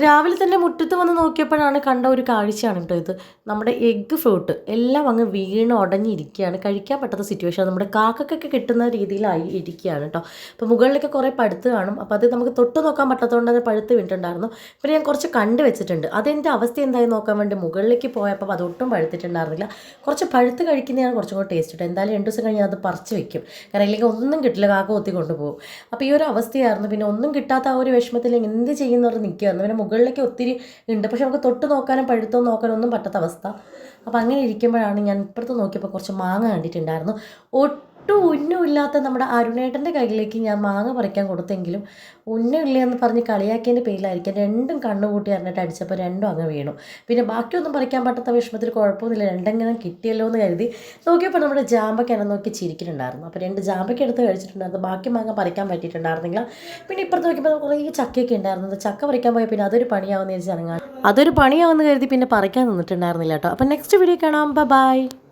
രാവിലെ തന്നെ മുറ്റത്ത് വന്ന് നോക്കിയപ്പോഴാണ് കണ്ട ഒരു കാഴ്ചയാണ് കേട്ടോ ഇത്. നമ്മുടെ എഗ്ഗ് ഫ്രൂട്ട് എല്ലാം അങ്ങ് വീണ് ഉടഞ്ഞിരിക്കുകയാണ്. കഴിക്കാൻ പറ്റാത്ത സിറ്റുവേഷൻ നമ്മുടെ കാക്കക്കൊക്കെ കിട്ടുന്ന രീതിയിലായി ഇരിക്കുകയാണ് കേട്ടോ. അപ്പോൾ മുകളിലൊക്കെ കുറേ പഴുത്ത് കാണും. അപ്പോൾ അത് നമുക്ക് തൊട്ട് നോക്കാൻ പറ്റാത്തതുകൊണ്ട് അത് പഴുത്ത് വീണിട്ടുണ്ടായിരുന്നു. പിന്നെ ഞാൻ കുറച്ച് കണ്ട് വെച്ചിട്ടുണ്ട്. അതെൻ്റെ അവസ്ഥ എന്തായി നോക്കാൻ വേണ്ടി മുകളിലേക്ക് പോയപ്പോൾ അതൊട്ടും പഴുത്തിട്ടുണ്ടായിരുന്നില്ല. കുറച്ച് പഴുത്ത് കഴിക്കുന്നതാണ് കുറച്ചും കൂടെ ടേസ്റ്റ് കിട്ടും. എന്തായാലും 2 ദിവസം കഴിഞ്ഞാൽ അത് പറിച്ച് വെക്കും. കാരണം ഇല്ലെങ്കിൽ ഒന്നും കിട്ടില്ല, കാക്ക കൊത്തി കൊണ്ടുപോകും. അപ്പോൾ ഈ ഒരു അവസ്ഥയായിരുന്നു. പിന്നെ ഒന്നും കിട്ടാത്ത ആ ഒരു വിഷമത്തിൽ എന്ത് ചെയ്യുന്നവർ നിൽക്കുകയായിരുന്നു. പിന്നെ മുകളിലേക്ക് ഒത്തിരി ഉണ്ട്, പക്ഷെ നമുക്ക് തൊട്ട് നോക്കാനും പഴുത്തോ നോക്കാനും ഒന്നും പറ്റാത്ത അവസ്ഥ. അപ്പോൾ അങ്ങനെ ഇരിക്കുമ്പോഴാണ് ഞാൻ ഇപ്പുറത്ത് നോക്കിയപ്പോൾ കുറച്ച് മാങ്ങ കണ്ടിട്ടുണ്ടായിരുന്നു. ഒട്ടും ഉന്നുമില്ലാത്ത നമ്മുടെ അരുണേട്ടൻ്റെ കയ്യിലേക്ക് ഞാൻ മാങ്ങ പറിക്കാൻ കൊടുത്തെങ്കിലും ഉന്നുമില്ല എന്ന് പറഞ്ഞ് കളിയാക്കിയതിൻ്റെ പേരിലായിരിക്കും രണ്ടും കണ്ണുകൂട്ടി അറിഞ്ഞിട്ട് അടിച്ചപ്പോൾ രണ്ടും അങ്ങ് വീണു. പിന്നെ ബാക്കിയൊന്നും പറിക്കാൻ പറ്റാത്ത വിഷമത്തിൽ കുഴപ്പമൊന്നുമില്ല, രണ്ടെങ്കിലും കിട്ടിയല്ലോ എന്ന് കരുതി നോക്കിയപ്പോൾ നമ്മുടെ ജാമ്പയ്ക്ക് എന്നെ നോക്കി ചിരിക്കുന്നുണ്ടായിരുന്നു. അപ്പോൾ 2 ജാമ്പയ്ക്ക് എടുത്ത് കഴിച്ചിട്ടുണ്ടായിരുന്നു. ബാക്കി മാങ്ങ പറിക്കാൻ പറ്റിയിട്ടുണ്ടായിരുന്നില്ല. പിന്നെ ഇപ്പുറത്ത് നോക്കിയപ്പോൾ കുറേ ചക്കയൊക്കെ ഉണ്ടായിരുന്നു. ചക്ക പറിക്കാൻ പോയാൽ പിന്നെ അതൊരു പണിയാവുമെന്ന് വിചാരിച്ച് അതൊരു പണിയാവുമെന്ന് കരുതി പിന്നെ പറിക്കാൻ നിന്നിട്ടുണ്ടായിരുന്നില്ല കേട്ടോ. അപ്പോൾ നെക്സ്റ്റ് വീഡിയോ കാണാം. ബൈ.